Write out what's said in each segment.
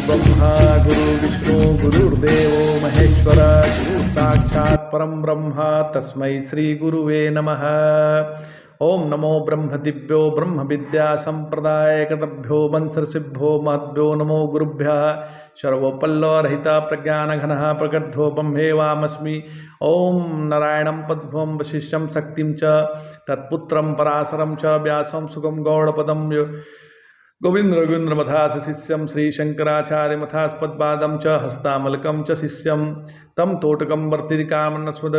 गुरुर्ब्रह्मा गुरुर्विष्णु गुरुर्देवो महेश्वर गुरु साक्षात् परम ब्रह्म तस्मै श्री गुरुवे नमः। ओम नमो ब्रह्म दिव्यो ब्रह्म विद्या संप्रदाय कृतभ्यो वंशर्षिभ्यो महद्भ्यो नमो गुरुभ्यः। सर्वोपल्लवरहित प्रज्ञानघनः प्रगद्धो ब्रह्मेवामस्मि। ओम नारायणं पद्मं वशिष्ठं शक्तिं च तत्पुत्रं पराशरं च व्यासं सुगं गौड़पदं गोविंद रघुन्द्र मथास शिष्यम श्री शंकराचार्य मथास्पदपादम च हस्तामलकम च शिष्यम तम तोटकम वर्तिरिकामन्नस्मद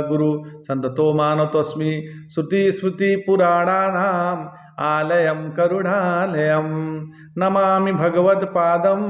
गुरु संततो मानतोऽस्मि। श्रुति स्मृति पुराणानाम आलयम करुणालयम नमामि भगवत्पादम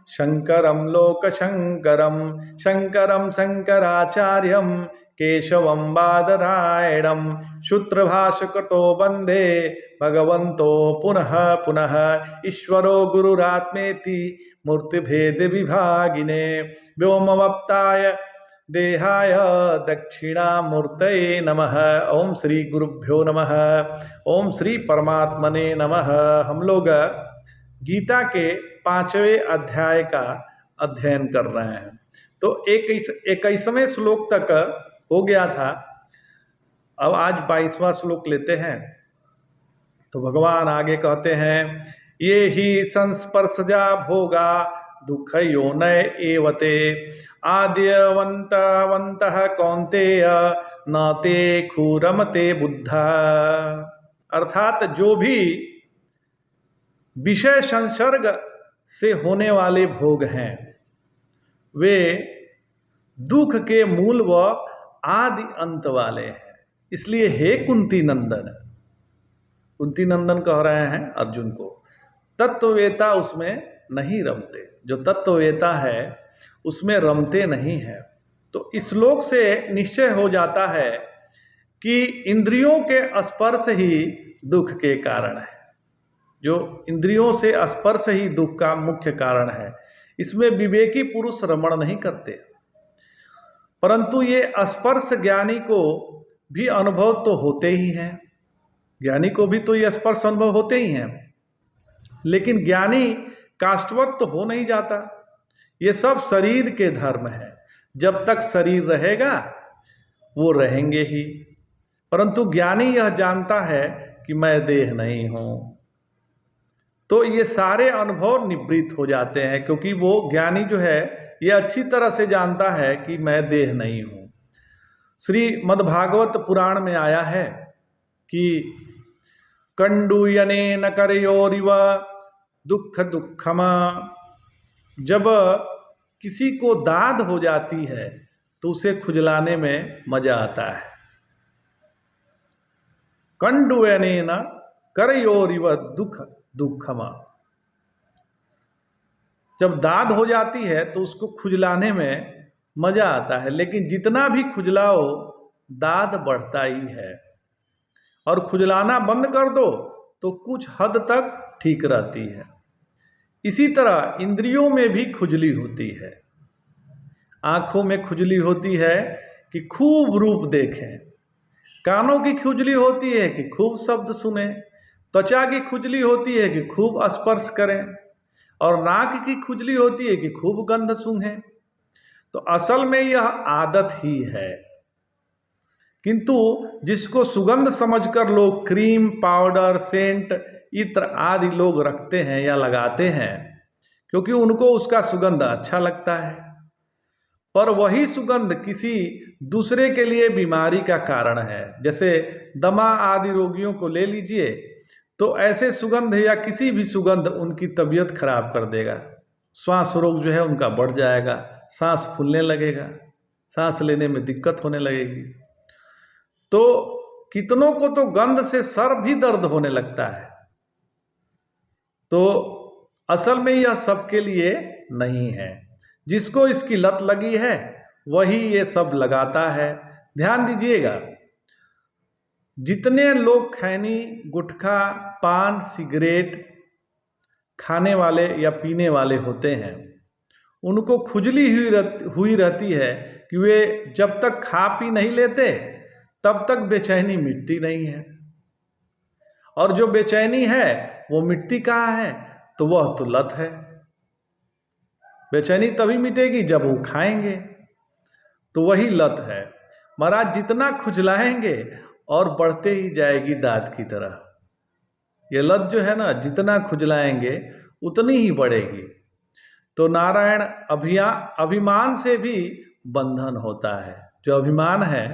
शंकरम लोकशंकरम शंकरम शंकराचार्यम केशवं बादरायणं सूत्रभाष्यकृतो वन्दे भगवन्तो पुनः पुनः। ईश्वरो गुरुरात्मेति मूर्तिभेद विभागिने व्योमवप्ताय देहाय दक्षिणामूर्तये नमः। ओम श्री गुरुभ्यो नमः। ओम श्री परमात्मने नमः। हम लोग गीता के 5वें अध्याय का अध्ययन कर रहे हैं। तो 21वें श्लोक तक हो गया था। अब आज 22वां श्लोक लेते हैं। तो भगवान आगे कहते हैं, ये ही संस्पर्शजा भोगा दुख योनय एवते आद्यवन्तवन्तः कौन्तेय न ते खुरमते बुद्धा। अर्थात जो भी विषय संसर्ग से होने वाले भोग हैं वे दुख के मूल व आदि अंत वाले हैं। इसलिए हे कुंती नंदन, कुंती नंदन कह रहे हैं अर्जुन को, तत्ववेता उसमें नहीं रमते। जो तत्ववेता है उसमें रमते नहीं है। तो इस श्लोक से निश्चय हो जाता है कि इंद्रियों के स्पर्श ही दुख के कारण है। जो इंद्रियों से स्पर्श ही दुख का मुख्य कारण है। इसमें विवेकी पुरुष रमण नहीं करते, परंतु ये स्पर्श ज्ञानी को भी अनुभव तो होते ही हैं। ज्ञानी को भी तो ये स्पर्श अनुभव होते ही हैं, लेकिन ज्ञानी काष्ठवत तो हो नहीं जाता। ये सब शरीर के धर्म है। जब तक शरीर रहेगा वो रहेंगे ही, परंतु ज्ञानी यह जानता है कि मैं देह नहीं हूं। तो ये सारे अनुभव निवृत्त हो जाते हैं, क्योंकि वो ज्ञानी जो है ये अच्छी तरह से जानता है कि मैं देह नहीं हूं। श्री मद्भागवत पुराण में आया है कि कंडूयनेन करयोरिव दुख दुखमा। जब किसी को दाद हो जाती है तो उसे खुजलाने में मजा आता है। कंडूयनेन करयोरिव दुख दुखमा। जब दाद हो जाती है तो उसको खुजलाने में मजा आता है, लेकिन जितना भी खुजलाओ दाद बढ़ता ही है। और खुजलाना बंद कर दो तो कुछ हद तक ठीक रहती है। इसी तरह इंद्रियों में भी खुजली होती है। आंखों में खुजली होती है कि खूब रूप देखें, कानों की खुजली होती है कि खूब शब्द सुने, त्वचा की खुजली होती है कि खूब स्पर्श करें, और नाक की खुजली होती है कि खूब गंध सूंघें। तो असल में यह आदत ही है। किंतु जिसको सुगंध समझकर लोग क्रीम, पाउडर, सेंट, इत्र आदि लोग रखते हैं या लगाते हैं, क्योंकि उनको उसका सुगंध अच्छा लगता है। पर वही सुगंध किसी दूसरे के लिए बीमारी का कारण है। जैसे दमा आदि रोगियों को ले लीजिए, तो ऐसे सुगंध या किसी भी सुगंध उनकी तबीयत खराब कर देगा। श्वास रोग जो है उनका बढ़ जाएगा, सांस फूलने लगेगा, सांस लेने में दिक्कत होने लगेगी। तो कितनों को तो गंध से सर भी दर्द होने लगता है। तो असल में यह सबके लिए नहीं है। जिसको इसकी लत लगी है वही ये सब लगाता है। ध्यान दीजिएगा, जितने लोग खैनी, गुटखा, पान, सिगरेट खाने वाले या पीने वाले होते हैं, उनको खुजली हुई रहती है कि वे जब तक खा पी नहीं लेते तब तक बेचैनी मिटती नहीं है। और जो बेचैनी है वो मिटती कहाँ है? तो वह तो लत है। बेचैनी तभी मिटेगी जब वो खाएंगे। तो वही लत है महाराज, जितना खुजलाएंगे और बढ़ते ही जाएगी दाद की तरह। ये लत जो है ना, जितना खुजलाएंगे उतनी ही बढ़ेगी। तो नारायण अभिमान से भी बंधन होता है। जो अभिमान है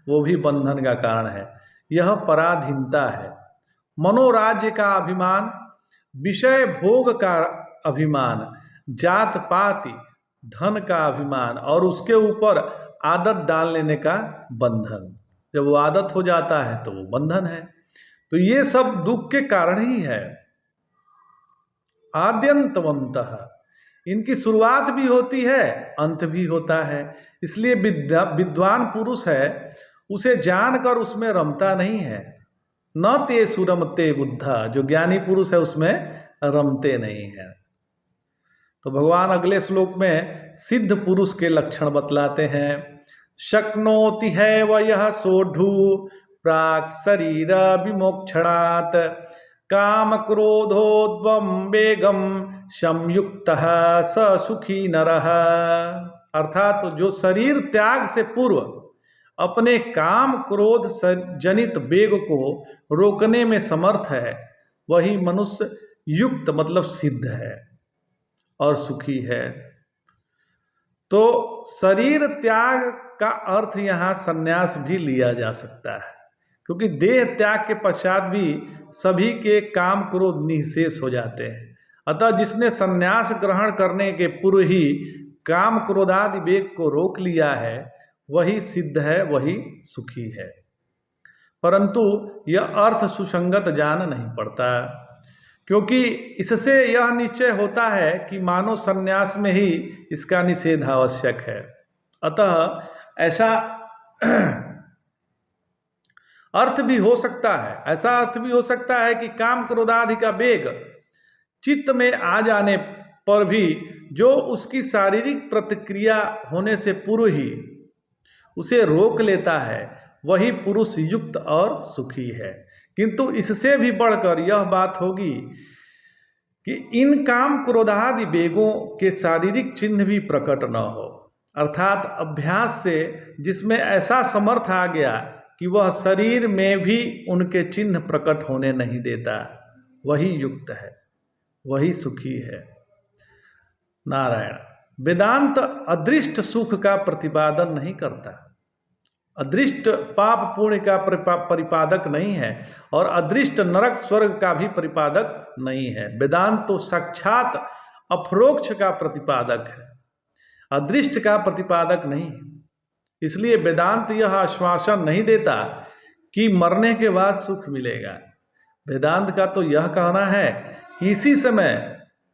वो भी बंधन का कारण है। यह पराधीनता है। मनोराज्य का अभिमान, विषय भोग का अभिमान, जात पाति धन का अभिमान और उसके ऊपर आदत डाल लेने का बंधन। जब वो आदत हो जाता है तो वो बंधन है। तो ये सब दुख के कारण ही है। आद्यंतवंतः, इनकी शुरुआत भी होती है, अंत भी होता है। इसलिए विद्वान पुरुष है, उसे जानकर उसमें रमता नहीं है। न ते सुरमते बुद्धा, जो ज्ञानी पुरुष है उसमें रमते नहीं है। तो भगवान अगले श्लोक में सिद्ध पुरुष के लक्षण बतलाते हैं। शक्नोति है वह सोढ़ु प्राक शरीर विमोक्षणात् काम क्रोधोद्वम वेगम संयुक्तः स सुखी नरः। अर्थात जो शरीर त्याग से पूर्व अपने काम क्रोध जनित वेग को रोकने में समर्थ है, वही मनुष्य युक्त मतलब सिद्ध है और सुखी है। तो शरीर त्याग का अर्थ यहाँ संन्यास भी लिया जा सकता है, क्योंकि देह त्याग के पश्चात भी सभी के काम क्रोध निःशेष हो जाते हैं। अतः जिसने संन्यास ग्रहण करने के पूर्व ही काम क्रोधादि वेग को रोक लिया है, वही सिद्ध है, वही सुखी है। परंतु यह अर्थ सुसंगत जान नहीं पड़ता, क्योंकि इससे यह निश्चय होता है कि मानव संन्यास में ही इसका निषेध आवश्यक है। अतः ऐसा अर्थ भी हो सकता है, ऐसा अर्थ भी हो सकता है कि काम क्रोधादि का वेग चित्त में आ जाने पर भी जो उसकी शारीरिक प्रतिक्रिया होने से पूर्व ही उसे रोक लेता है, वही पुरुष युक्त और सुखी है। किंतु इससे भी बढ़कर यह बात होगी कि इन काम क्रोधादि वेगों के शारीरिक चिन्ह भी प्रकट न हो, अर्थात अभ्यास से जिसमें ऐसा समर्थ आ गया कि वह शरीर में भी उनके चिन्ह प्रकट होने नहीं देता, वही युक्त है, वही सुखी है। नारायण। वेदांत अदृष्ट सुख का प्रतिपादन नहीं करता, अदृष्ट पाप पुण्य का परिपादक नहीं है और अदृष्ट नरक स्वर्ग का भी परिपादक नहीं है। वेदांत तो साक्षात अपरोक्ष का प्रतिपादक है, अदृष्ट का प्रतिपादक नहीं। इसलिए वेदांत यह आश्वासन नहीं देता कि मरने के बाद सुख मिलेगा। वेदांत का तो यह कहना है कि इसी समय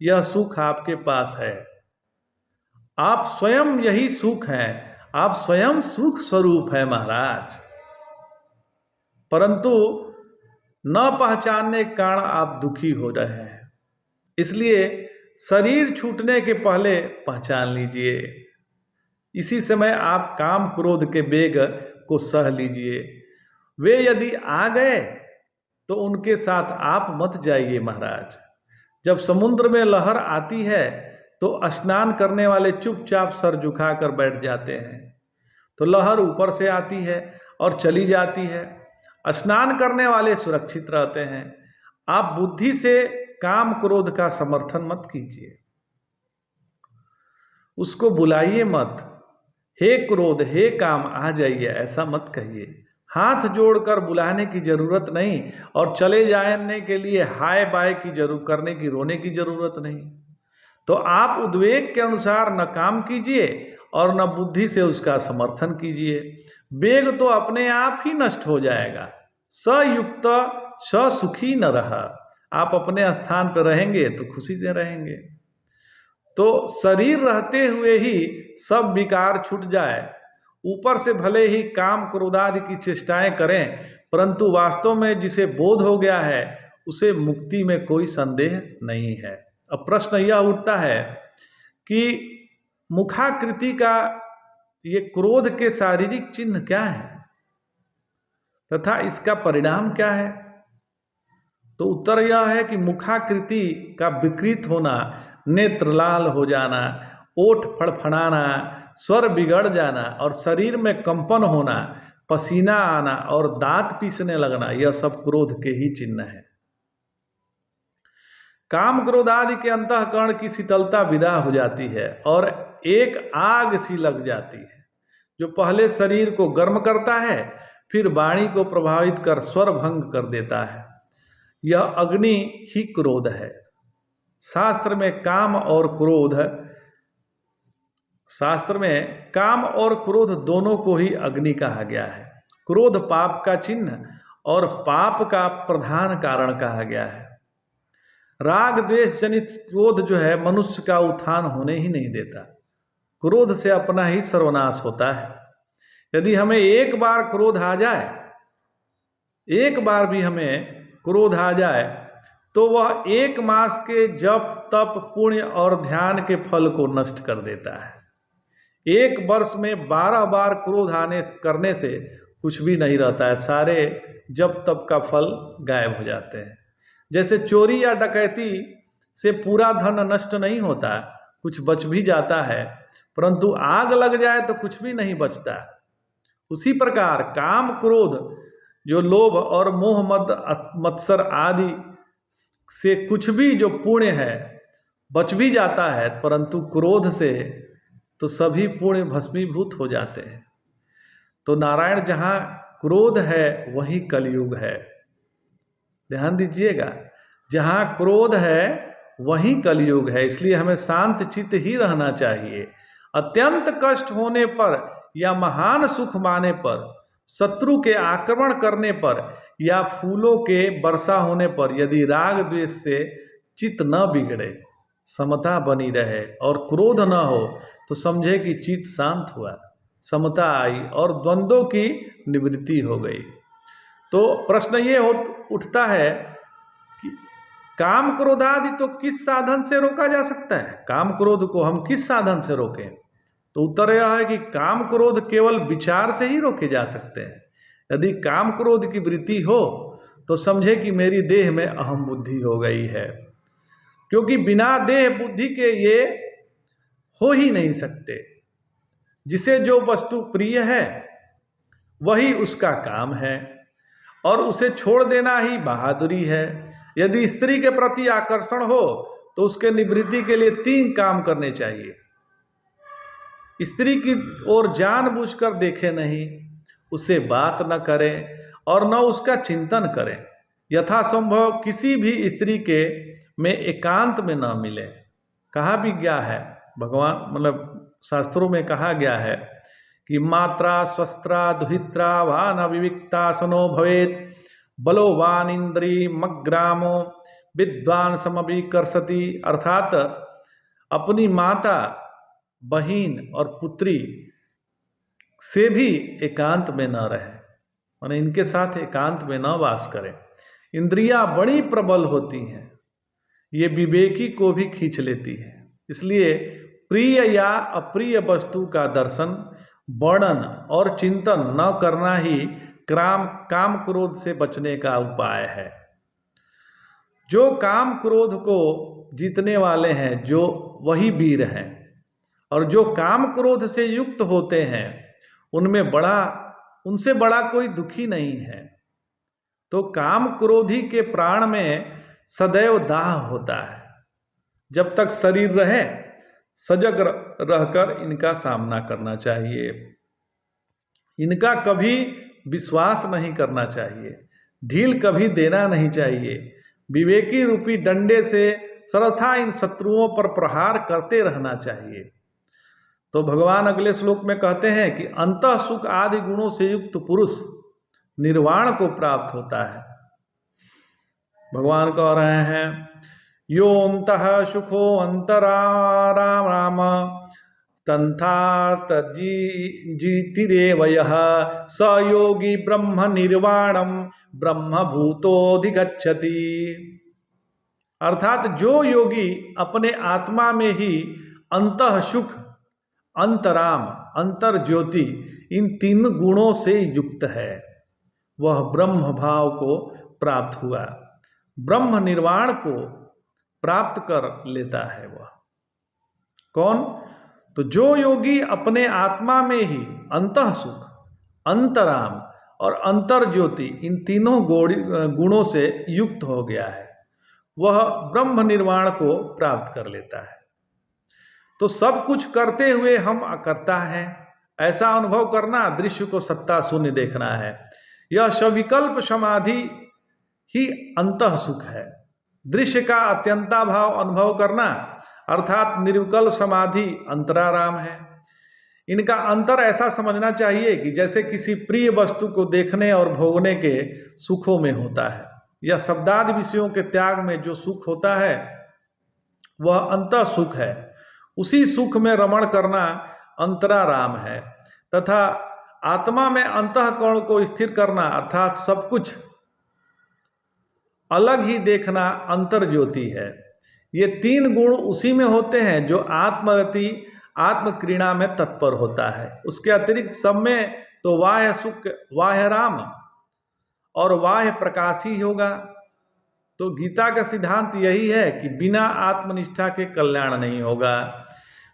यह सुख आपके पास है, आप स्वयं यही सुख हैं, आप स्वयं सुख स्वरूप है महाराज। परंतु न पहचानने के कारण आप दुखी हो रहे हैं। इसलिए शरीर छूटने के पहले पहचान लीजिए, इसी समय आप काम क्रोध के वेग को सह लीजिए। वे यदि आ गए तो उनके साथ आप मत जाइए महाराज। जब समुद्र में लहर आती है तो स्नान करने वाले चुपचाप सर झुकाकर बैठ जाते हैं, तो लहर ऊपर से आती है और चली जाती है। स्नान करने वाले सुरक्षित रहते हैं। आप बुद्धि से काम क्रोध का समर्थन मत कीजिए, उसको बुलाइए मत। हे क्रोध, हे काम, आ जाइए, ऐसा मत कहिए। हाथ जोड़कर बुलाने की जरूरत नहीं और चले जाने के लिए हाय बाय की जरूरत करने की, रोने की जरूरत नहीं। तो आप उद्वेग के अनुसार न काम कीजिए और न बुद्धि से उसका समर्थन कीजिए। वेग तो अपने आप ही नष्ट हो जाएगा। सयुक्त स सुखी न रहा, आप अपने स्थान पर रहेंगे तो खुशी से रहेंगे। तो शरीर रहते हुए ही सब विकार छूट जाए, ऊपर से भले ही काम क्रोधादि की चेष्टाएं करें, परंतु वास्तव में जिसे बोध हो गया है उसे मुक्ति में कोई संदेह नहीं है। अब प्रश्न यह उठता है कि मुखाकृति का ये क्रोध के शारीरिक चिन्ह क्या है तथा इसका परिणाम क्या है? तो उत्तर यह है कि मुखाकृति का विकृत होना, नेत्र लाल हो जाना ओठ फड़फड़ाना, स्वर बिगड़ जाना और शरीर में कंपन होना, पसीना आना और दांत पीसने लगना, यह सब क्रोध के ही चिन्ह है। काम क्रोध आदि के अंतःकरण की शीतलता विदा हो जाती है और एक आग सी लग जाती है, जो पहले शरीर को गर्म करता है, फिर वाणी को प्रभावित कर स्वर भंग कर देता है। यह अग्नि ही क्रोध है। शास्त्र में काम और क्रोध दोनों को ही अग्नि कहा गया है। क्रोध पाप का चिन्ह और पाप का प्रधान कारण कहा गया है। राग द्वेष जनित क्रोध जो है मनुष्य का उत्थान होने ही नहीं देता। क्रोध से अपना ही सर्वनाश होता है। यदि हमें एक बार क्रोध आ जाए, एक बार भी हमें क्रोध आ जाए, तो वह 1 मास के जप तप पुण्य और ध्यान के फल को नष्ट कर देता है। 1 वर्ष में 12 बार क्रोध करने से कुछ भी नहीं रहता है, सारे जप तप का फल गायब हो जाते हैं। जैसे चोरी या डकैती से पूरा धन नष्ट नहीं होता, कुछ बच भी जाता है, परंतु आग लग जाए तो कुछ भी नहीं बचता। उसी प्रकार काम क्रोध जो लोभ और मोह मत्सर आदि से कुछ भी जो पुण्य है बच भी जाता है, परंतु क्रोध से तो सभी पुण्य भस्मीभूत हो जाते हैं। तो नारायण जहाँ क्रोध है वही कलयुग है। ध्यान दीजिएगा, जहाँ क्रोध है वही कलयुग है। इसलिए हमें शांत चित्त ही रहना चाहिए। अत्यंत कष्ट होने पर या महान सुख माने पर, शत्रु के आक्रमण करने पर या फूलों के वर्षा होने पर यदि राग द्वेष से चित्त न बिगड़े, समता बनी रहे और क्रोध न हो, तो समझे कि चित्त शांत हुआ, समता आई और द्वंद्वों की निवृत्ति हो गई। तो प्रश्न ये उठता है कि काम क्रोध आदि तो किस साधन से रोका जा सकता है? काम क्रोध को हम किस साधन से रोकें? तो उत्तर यह है कि काम क्रोध केवल विचार से ही रोके जा सकते हैं। यदि काम क्रोध की वृत्ति हो तो समझे कि मेरी देह में अहम बुद्धि हो गई है, क्योंकि बिना देह बुद्धि के ये हो ही नहीं सकते। जिसे जो वस्तु प्रिय है वही उसका काम है और उसे छोड़ देना ही बहादुरी है। यदि स्त्री के प्रति आकर्षण हो तो उसके निवृत्ति के लिए 3 काम करने चाहिए। स्त्री की ओर जानबूझकर देखे नहीं, उससे बात न करें और न उसका चिंतन करें। यथासंभव किसी भी स्त्री के में एकांत में न मिले। कहा भी गया है, भगवान शास्त्रों में कहा गया है कि मात्रा स्वस्त्रा दुहित्रा वा न विविक्ता सनो भवेत बलोवान इंद्री मग्रामो विद्वान समभिकर्षति। अर्थात अपनी माता, बहिन और पुत्री से भी एकांत में न रहे, माने इनके साथ एकांत में न वास करें। इंद्रियां बड़ी प्रबल होती हैं, ये विवेकी को भी खींच लेती है। इसलिए प्रिय या अप्रिय वस्तु का दर्शन, वर्णन और चिंतन न करना ही काम क्रोध से बचने का उपाय है। जो काम क्रोध को जीतने वाले हैं, जो वही वीर हैं, और जो काम क्रोध से युक्त होते हैं उनसे बड़ा कोई दुखी नहीं है। तो काम क्रोधी के प्राण में सदैव दाह होता है। जब तक शरीर रहे सजग रहकर इनका सामना करना चाहिए। इनका कभी विश्वास नहीं करना चाहिए, ढील कभी देना नहीं चाहिए। विवेकी रूपी डंडे से सर्वथा इन शत्रुओं पर प्रहार करते रहना चाहिए। तो भगवान अगले श्लोक में कहते हैं कि अंतः सुख आदि गुणों से युक्त पुरुष निर्वाण को प्राप्त होता है। भगवान कह रहे हैं योऽन्तः सुखो अंतराराम राम तंथार्थ जीतिरेव यः स योगी ब्रह्म निर्वाणम ब्रह्म भूतोऽधिगच्छति। अर्थात जो योगी अपने आत्मा में ही अंतः सुख, अंतराम, अंतर ज्योति, इन 3 गुणों से युक्त है, वह ब्रह्म भाव को प्राप्त हुआ, ब्रह्म निर्वाण को प्राप्त कर लेता है। वह कौन? तो जो योगी अपने आत्मा में ही अंतः सुख, अंतराम और अंतर ज्योति इन तीनों गुणों से युक्त हो गया है, वह ब्रह्म निर्वाण को प्राप्त कर लेता है। तो सब कुछ करते हुए हम अकर्ता हैं, ऐसा अनुभव करना दृश्य को सत्ता शून्य देखना है। यह सविकल्प समाधि ही अंतः सुख है। दृश्य का अत्यंता भाव अनुभव करना अर्थात निर्विकल्प समाधि अंतराराम है। इनका अंतर ऐसा समझना चाहिए कि जैसे किसी प्रिय वस्तु को देखने और भोगने के सुखों में होता है, या शब्दादि विषयों के त्याग में जो सुख होता है वह अंतः सुख है। उसी सुख में रमण करना अंतराराम है, तथा आत्मा में अंतःकरण को स्थिर करना अर्थात सब कुछ अलग ही देखना अंतर्ज्योति है। ये तीन गुण उसी में होते हैं जो आत्मरति आत्मक्रीड़ा में तत्पर होता है। उसके अतिरिक्त सब में तो वाह्य सुख, वाह्य राम और वाह्य प्रकाश ही होगा। तो गीता का सिद्धांत यही है कि बिना आत्मनिष्ठा के कल्याण नहीं होगा।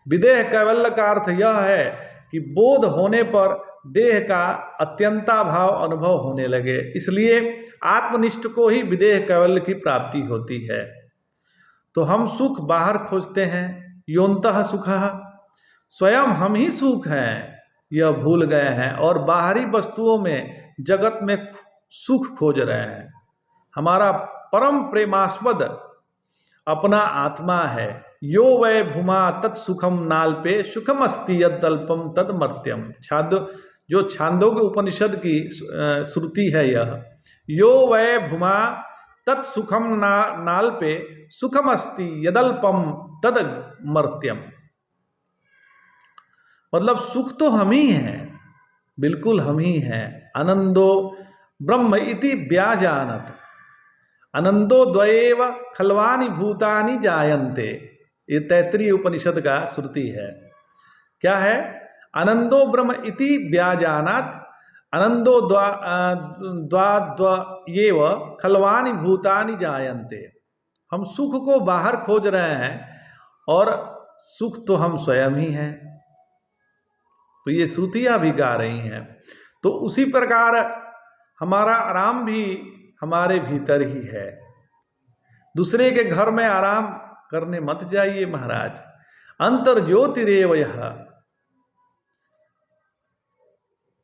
विदेह कैवल्य का अर्थ यह है कि बोध होने पर देह का अत्यंता भाव अनुभव होने लगे, इसलिए आत्मनिष्ठ को ही विदेह कैवल्य की प्राप्ति होती है। तो हम सुख बाहर खोजते हैं, योन्तः सुखः, स्वयं हम ही सुख हैं यह भूल गए हैं और बाहरी वस्तुओं में जगत में सुख खोज रहे हैं। हमारा परम प्रेमास्पद अपना आत्मा है। यो वै भूमा तत्सुखम नाल्पे सुखम अस्ति यदल्पम तद मर्त्यम। जो छांदोग्य उपनिषद की श्रुति है यह। यो वै भूमा तत्सुखम नाल्पे सुखम अस्ति यदल्पम तद मर्त्यम। मतलब सुख तो हम ही हैं, बिल्कुल हम ही हैं। आनंदो ब्रह्म इति व्याजानत, आनंदो द्वयेव खल्वानि भूतानि जायन्ते। ये तैत्तिरीय उपनिषद का श्रुति है। क्या है? आनंदो ब्रह्म इति व्याजानात, आनंदो द्वयेव खल्वानि भूतानि जायन्ते। हम सुख को बाहर खोज रहे हैं और सुख तो हम स्वयं ही हैं। तो ये श्रुतियाँ भी गा रही हैं। तो उसी प्रकार हमारा आराम भी हमारे भीतर ही है। दूसरे के घर में आराम करने मत जाइए महाराज। अंतर ज्योतिरेव यह,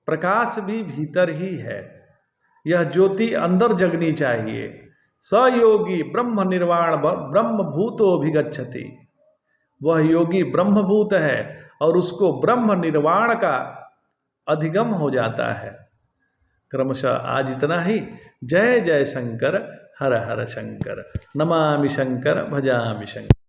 प्रकाश भी भीतर ही है। यह ज्योति अंदर जगनी चाहिए। स योगी ब्रह्म निर्वाण ब्रह्मभूतोऽभिगच्छति। वह योगी ब्रह्मभूत है और उसको ब्रह्म निर्वाण का अधिगम हो जाता है। क्रमशः आज इतना ही। जय जय शंकर, हर हर शंकर, नमामि शंकर, भजामि शंकर।